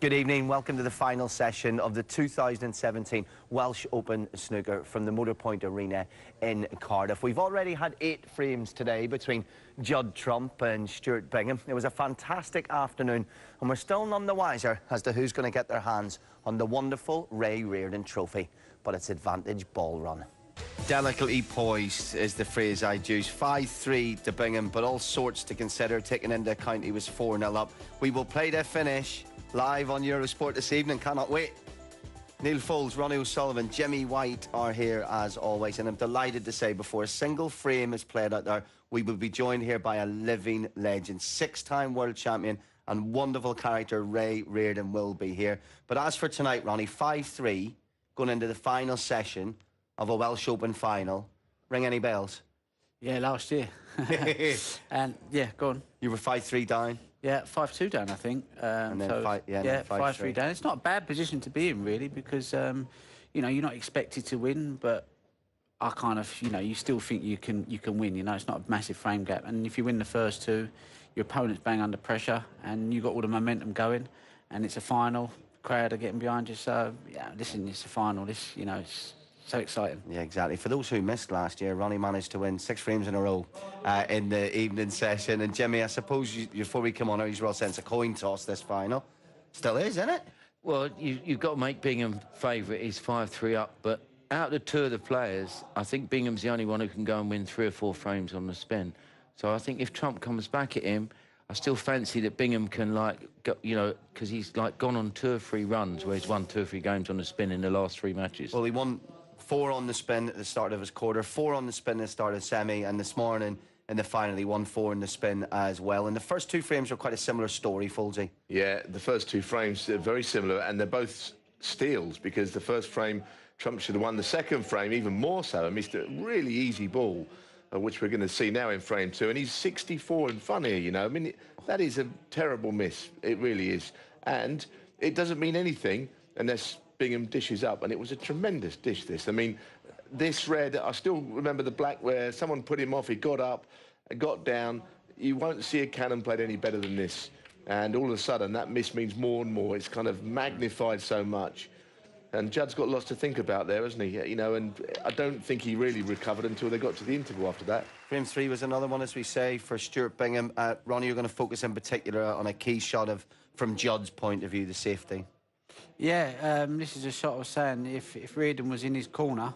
Good evening, welcome to the final session of the 2017 Welsh Open Snooker from the Motorpoint Arena in Cardiff. We've already had 8 frames today between Judd and Stuart Bingham. It was a fantastic afternoon and we're still none the wiser as to who's going to get their hands on the wonderful Ray Reardon Trophy, but it's advantage ball run. Delicately poised is the phrase I'd use. 5-3 to Bingham, but all sorts to consider, taking into account he was 4-0 up. We will play to finish live on Eurosport this evening. Cannot wait. Neil Foles, Ronnie O'Sullivan, Jimmy White are here as always, and I'm delighted to say before a single frame is played out there, we will be joined here by a living legend, 6-time world champion and wonderful character Ray Reardon will be here. But as for tonight, Ronnie, 5-3 going into the final session of a Welsh Open final. Ring any bells? Yeah, last year. And yeah, go on. You were 5-3 down? Yeah, 5-2 down, I think. And then so, 5-3 down. It's not a bad position to be in, really, because, you know, you're not expected to win, but I kind of, you know, you still think you can win, you know. It's not a massive frame gap. And if you win the first 2, your opponent's bang under pressure and you've got all the momentum going and it's a final, crowd are getting behind you. So, yeah, listen, it's a final. This, you know, it's so exciting. Yeah, exactly. For those who missed last year, Ronnie managed to win 6 frames in a row in the evening session. And Jimmy, I suppose before we come on, I usually sense a coin toss this final. Still is, isn't it? Well, you've got to make Bingham favourite. He's 5-3 up. But out of the 2 of the players, I think Bingham's the only one who can go and win 3 or 4 frames on the spin. So I think if Trump comes back at him, I still fancy that Bingham can, like, go, you know, because he's, like, gone on 2 or 3 runs where he's won 2 or 3 games on the spin in the last 3 matches. Well, he won 4 on the spin at the start of his quarter, 4 on the spin at the start of the semi, and this morning in the final he won 4 in the spin as well. And the first 2 frames were quite a similar story, Folsey. Yeah, the first 2 frames are very similar, and they're both steals, because the first frame Trump should have won. The second frame, even more so, and missed a really easy ball, which we're going to see now in frame 2. And he's 64 in front here, you know. I mean, that is a terrible miss. It really is. And it doesn't mean anything unless Bingham dishes up, and it was a tremendous dish, this. I mean, this red, I still remember the black where someone put him off, he got up, got down. You won't see a cannon played any better than this. And all of a sudden, that miss means more and more. It's kind of magnified so much. And Judd's got lots to think about there, hasn't he? You know, and I don't think he really recovered until they got to the interval after that. Frame 3 was another one, as we say, for Stuart Bingham. Ronnie, you're going to focus in particular on a key shot from Judd's point of view, the safety. Yeah, this is a shot I was saying, if Reardon was in his corner,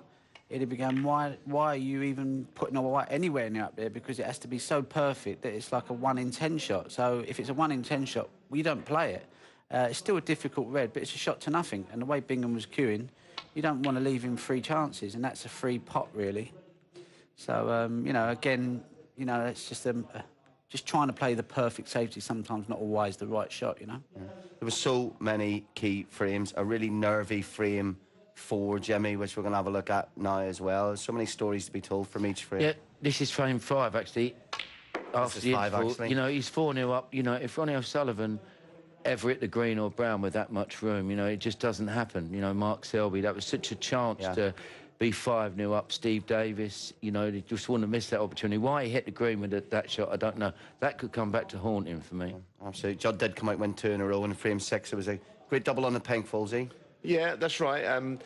it'd have begun, why are you even putting a white anywhere near up there? Because it has to be so perfect that it's like a 1 in 10 shot. So if it's a 1 in 10 shot, we don't play it. It's still a difficult red, but it's a shot to nothing. And the way Bingham was queuing, you don't want to leave him 3 chances, and that's a free pot, really. So, you know, again, you know, it's just trying to play the perfect safety, sometimes not always the right shot, you know. Yeah. There were so many key frames, a really nervy frame 4, Jimmy, which we're going to have a look at now as well. There's so many stories to be told from each frame. Yeah, this is frame 5, actually. This is 5, actually. You know, he's 4-0 up. You know, if Ronnie O'Sullivan ever hit the green or brown with that much room, you know, it just doesn't happen. You know, Mark Selby, that was such a chance to be 5-0 up. Steve Davis, you know, they just wouldn't have missed that opportunity. Why he hit the green with that shot, I don't know. That could come back to haunt him for me. Absolutely. Judd did come out and win 2 in a row in frame 6. It was a great double on the pink, Folsey. Yeah, that's right.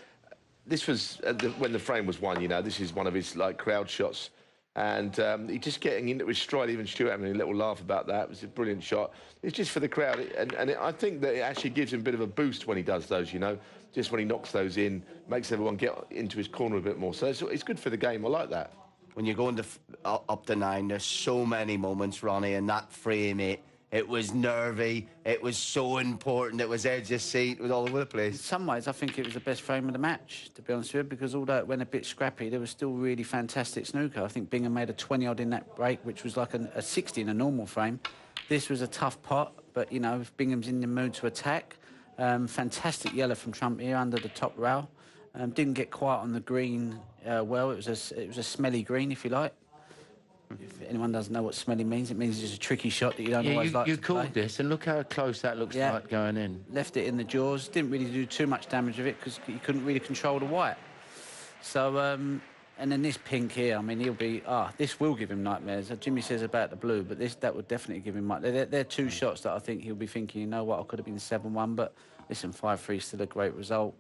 This was when the frame was won, you know. This is one of his, like, crowd shots. And he just getting into his stride, even Stuart having a little laugh about that. It was a brilliant shot. It's just for the crowd. I think that it actually gives him a bit of a boost when he does those, you know. Just when he knocks those in, makes everyone get into his corner a bit more. So it's good for the game. I like that. When you're going to up to 9, there's so many moments, Ronnie, in that frame 8. It was nervy. It was so important. It was edge of seat. It was all over the place. In some ways, I think it was the best frame of the match, to be honest with you, because although it went a bit scrappy, there was still really fantastic snooker. I think Bingham made a 20-odd in that break, which was like a 60 in a normal frame. This was a tough pot, but, you know, if Bingham's in the mood to attack, fantastic yellow from Trump here under the top rail. Didn't get quiet on the green well. It was a smelly green, if you like. If anyone doesn't know what smelly means, it means it's a tricky shot that you don't always like to play. You called this, and look how close that looks like going in. Left it in the jaws. Didn't really do too much damage with it because you couldn't really control the white. So And then this pink here, I mean, he'll be... this will give him nightmares. Jimmy says about the blue, but that would definitely give him... They're two shots that I think he'll be thinking, you know what, I could have been 7-1, but listen, 5-3 is still a great result.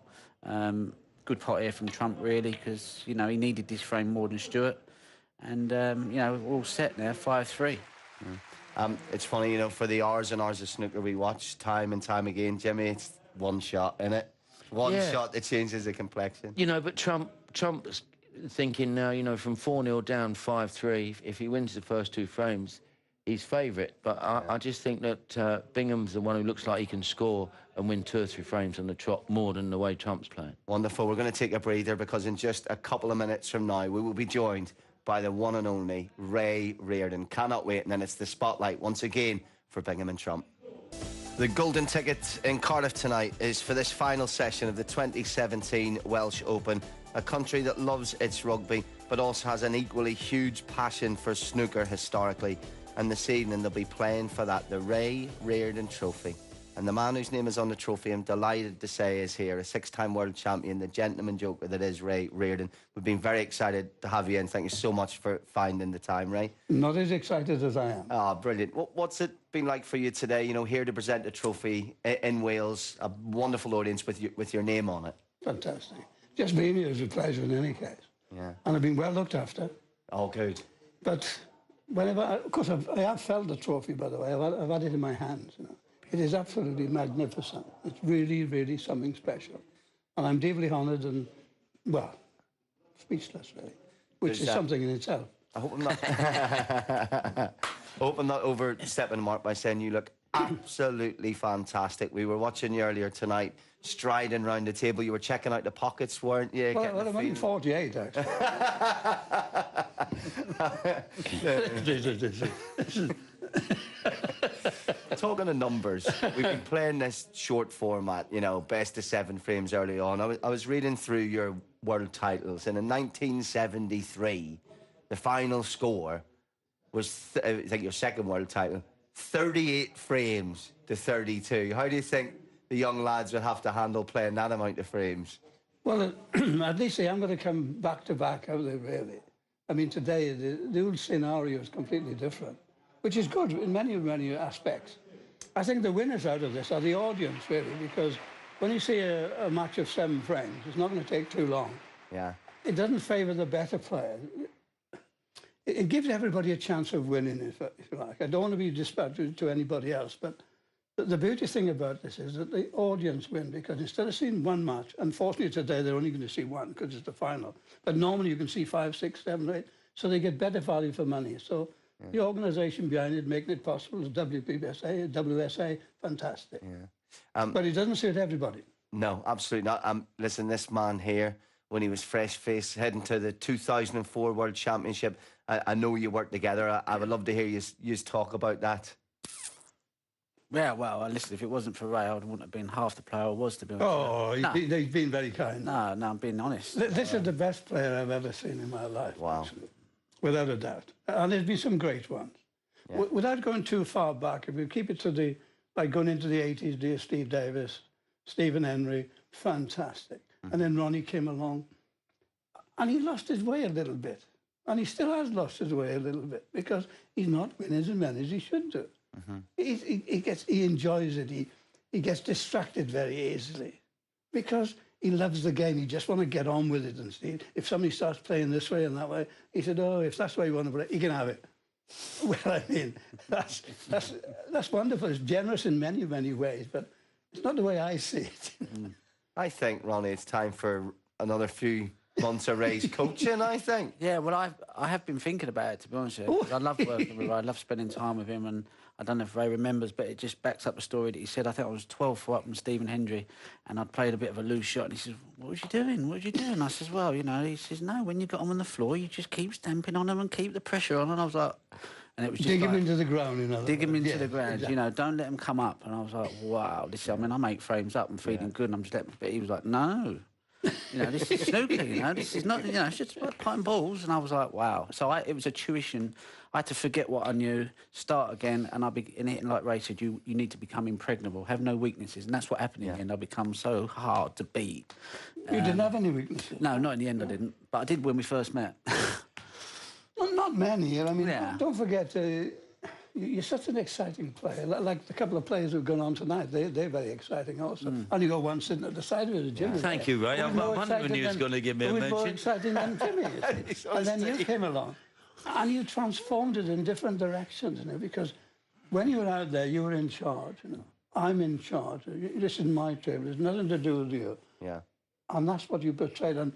Good pot here from Trump, really, because, you know, he needed this frame more than Stuart. And, you know, we're all set now, 5-3. It's funny, you know, for the hours and hours of snooker we watch time and time again, Jimmy, it's one shot, innit? One shot that changes the complexion. You know, but Trump's thinking now, you know, from 4-0 down 5-3, if he wins the first two frames, he's favourite. But I just think that Bingham's the one who looks like he can score and win 2 or 3 frames on the trot more than the way Trump's playing. Wonderful. We're going to take a breather because in just a couple of minutes from now, we will be joined by the one and only Ray Reardon. Cannot wait. And then it's the spotlight once again for Bingham and Trump. The golden ticket in Cardiff tonight is for this final session of the 2017 Welsh Open, a country that loves its rugby but also has an equally huge passion for snooker historically. And this evening they'll be playing for that, the Ray Reardon Trophy. And the man whose name is on the trophy, I'm delighted to say, is here, a 6-time world champion, the gentleman joker that is Ray Reardon. We've been very excited to have you in. Thank you so much for finding the time, Ray. Not as excited as I am. Ah, brilliant. What's it been like for you today, you know, here to present a trophy in Wales, a wonderful audience with your name on it? Fantastic. Just being here is a pleasure in any case. Yeah. And I've been well looked after. Oh, good. But whenever, of course, I have felt the trophy, by the way. I've had it in my hands, you know. It is absolutely magnificent. It's really, really something special. And I'm deeply honoured and, well, speechless, really, which is something in itself. I hope I'm not... I hope I'm not overstepping the mark by saying you look absolutely fantastic. We were watching you earlier tonight, striding around the table. You were checking out the pockets, weren't you? Well, I'm only 48, actually. Talking of numbers, we've been playing this short format, you know, best of 7 frames early on. I was reading through your world titles, and in 1973, the final score was, I think your second world title, 38 frames to 32. How do you think the young lads would have to handle playing that amount of frames? Well, at least I'm going to come back to back, out there, really. I mean, today, the whole scenario is completely different, which is good in many, many aspects. I think the winners out of this are the audience, really, because when you see a match of 7 frames, it's not going to take too long. Yeah. It doesn't favour the better player. It gives everybody a chance of winning, if you like. I don't want to be disparaging to anybody else, but the beauty thing about this is that the audience win, because instead of seeing one match, unfortunately today they're only going to see one because it's the final, but normally you can see 5, 6, 7, 8, so they get better value for money. So the organisation behind it, making it possible, is WPSA, WSA, fantastic. Yeah. But it doesn't suit everybody. No, absolutely not. Listen, this man here, when he was fresh-faced, heading to the 2004 World Championship, I know you worked together. I would love to hear you talk about that. Yeah, well, listen, if it wasn't for Ray, I wouldn't have been half the player I was, to be honest. Oh, he's been very kind. No, I'm being honest. This is the best player I've ever seen in my life. Wow. Actually. Without a doubt. And there's been some great ones. Yeah. Without going too far back, if we keep it to like going into the 80s, dear Steve Davis, Stephen Henry, fantastic. And then Ronnie came along, and he lost his way a little bit. And he still has lost his way a little bit, because he's not winning as many as he should do. He enjoys it. He gets distracted very easily, because he loves the game. He just want to get on with it and see. If somebody starts playing this way and that way, he said, "Oh, if that's the way you want to play, you can have it." Well, I mean, that's wonderful. It's generous in many, many ways, but it's not the way I see it. I think, Ronnie, it's time for another few months of Ray's coaching, I think. Yeah, well, I have been thinking about it, to be honest with you. I love working with Ray. I love spending time with him, and I don't know if Ray remembers, but it just backs up the story that he said. I think I was 12 for up from Stephen Hendry, and I'd played a bit of a loose shot, and he says, "What was you doing? What was you doing?" I says, "Well, you know," he says, "No, when you got them on the floor, you just keep stamping on them and keep the pressure on." And I was like... And it was just dig him into the ground, you know. Dig him into the ground, exactly. You know, don't let him come up. And I was like, wow, I mean, I make frames up and feeling good, and I'm just letting... But he was like, no, You know, this is snooker, you know. This is not, you know, it's just like putting balls. And I was like, wow. So it was a tuition. I had to forget what I knew, start again, and like Ray said, you need to become impregnable, have no weaknesses. And that's what happened in the end. I become so hard to beat. You didn't have any weaknesses? No, not in the end I didn't. But I did when we first met. Well, not many. I mean, Yeah. don't forget, you're such an exciting player. Like the couple of players who've gone on tonight, they're very exciting also. And you got one sitting at the side of the gym. Thank you, Ray. I wondered when you was going to give me a mention. More exciting than Timmy. And then you came along, and you transformed it in different directions, you know, because when you were out there, you were in charge, you know. I'm in charge. This is my table. There's nothing to do with you. Yeah. And that's what you portrayed, and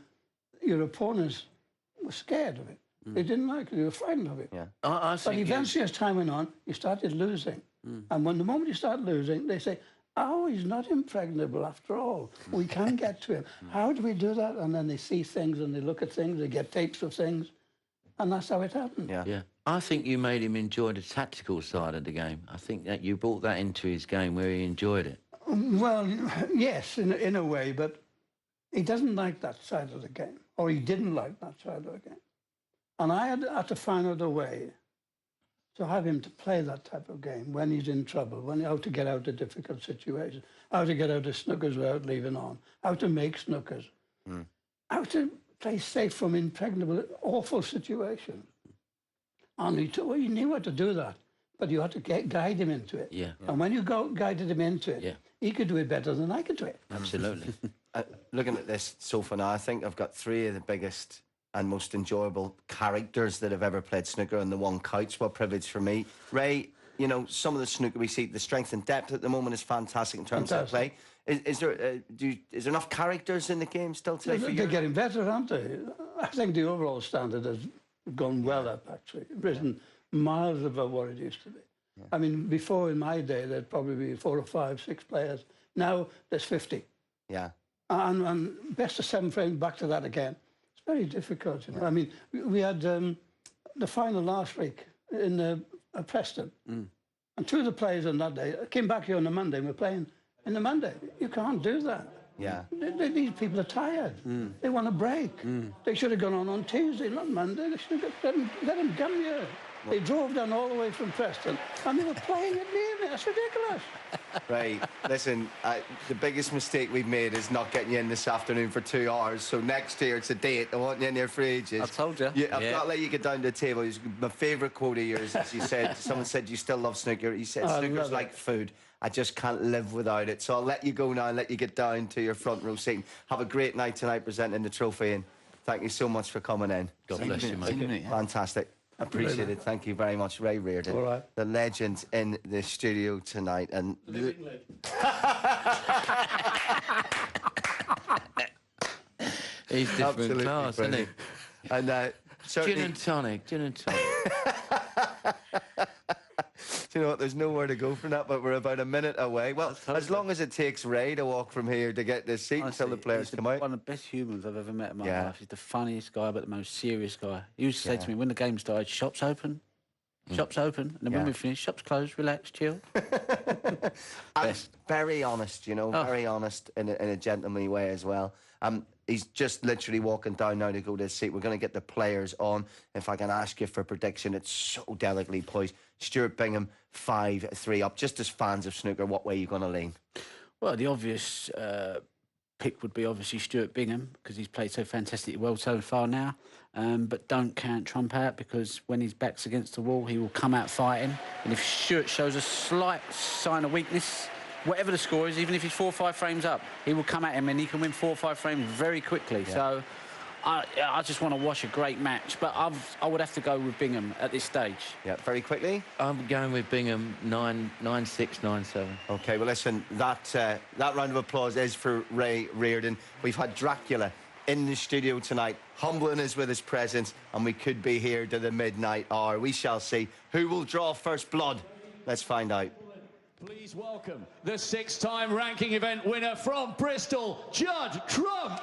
your opponents were scared of it. They didn't like it. They were frightened of it. Yeah. But eventually, as time went on, you started losing. And when the moment you start losing, they say, oh, he's not impregnable after all. We can get to him. How do we do that? And then they see things and they look at things, they get tapes of things. And that's how it happened. Yeah. Yeah. I think you made him enjoy the tactical side of the game. I think that you brought that into his game where he enjoyed it. Well, yes, in a way, but he doesn't like that side of the game, or he didn't like that side of the game. And I had to find out a way to have him to play that type of game when he's in trouble, how to get out of difficult situations, how to get out of snookers without leaving on, how to make snookers, how to play safe from impregnable, awful situations. And he knew how to do that, but you had to guide him into it. Yeah. And when you guided him into it, he could do it better than I could do it. Absolutely. Looking at this so far now, I think I've got three of the biggest and most enjoyable characters that have ever played snooker on the one couch. What privilege for me. Ray, you know, some of the snooker we see, the strength and depth at the moment is fantastic in terms of play. Is there enough characters in the game still today for you? They're getting better, aren't they? I think the overall standard has gone well up, actually. Risen miles above what it used to be. Yeah. I mean, before in my day, there'd probably be 4 or 5, 6 players. Now there's 50. Yeah. And best of 7 frames, back to that again. It's very difficult, you know. I mean, we had the final last week in Preston. And 2 of the players on that day came back here on the Monday and were playing in the Monday. You can't do that. Yeah. These people are tired. They want a break. They should have gone on Tuesday, not Monday. They should have let them come here. They drove down all the way from Preston and they were playing at the evening. That's ridiculous. Right. Listen, the biggest mistake we've made is not getting you in this afternoon for 2 hours. So next year it's a date. I want you in there for ages. I told you. I've got to let you get down to the table. My favourite quote of yours is you said, someone said you still love snooker. You said snooker's like food. I just can't live without it. So I'll let you go now and let you get down to your front row seat. Have a great night tonight presenting the trophy. And thank you so much for coming in. God bless you, mate. Fantastic. Appreciate it. Thank you very much, Ray Reardon. All right. The legend in the studio tonight. And He's different class, isn't he? And Gin and tonic. Do you know what? There's nowhere to go from that, but we're about a minute away. Well, as long as it takes Ray to walk from here to get this seat until the players come out. One of the best humans I've ever met in my life. He's the funniest guy, but the most serious guy. He used to say to me, when the game started, shop's open. Shop's open. And then when we finish, shop's closed, relax, chill. And very honest, you know, very honest in a gentlemanly way as well. He's just literally walking down now to go to his seat. We're going to get the players on. If I can ask you for a prediction, it's so delicately poised. Stuart Bingham, 5-3 up. Just as fans of snooker, what way are you going to lean? Well, the obvious pick would be obviously Stuart Bingham, because he's played so fantastically well so far now. But don't count Trump out, because when his back's against the wall, he will come out fighting. And if Stuart shows a slight sign of weakness, whatever the score is, even if he's 4 or 5 frames up, he will come at him and he can win 4 or 5 frames very quickly. Yeah. So I just want to watch a great match, but I would have to go with Bingham at this stage. Yeah, very quickly. I'm going with Bingham, 9-6, 9-7. OK, well, listen, that round of applause is for Ray Reardon. We've had Dracula in the studio tonight, humbling us with his presence, and we could be here to the midnight hour. We shall see. Who will draw first blood? Let's find out. Please welcome the 6-time ranking event winner from Bristol, Judd Trump.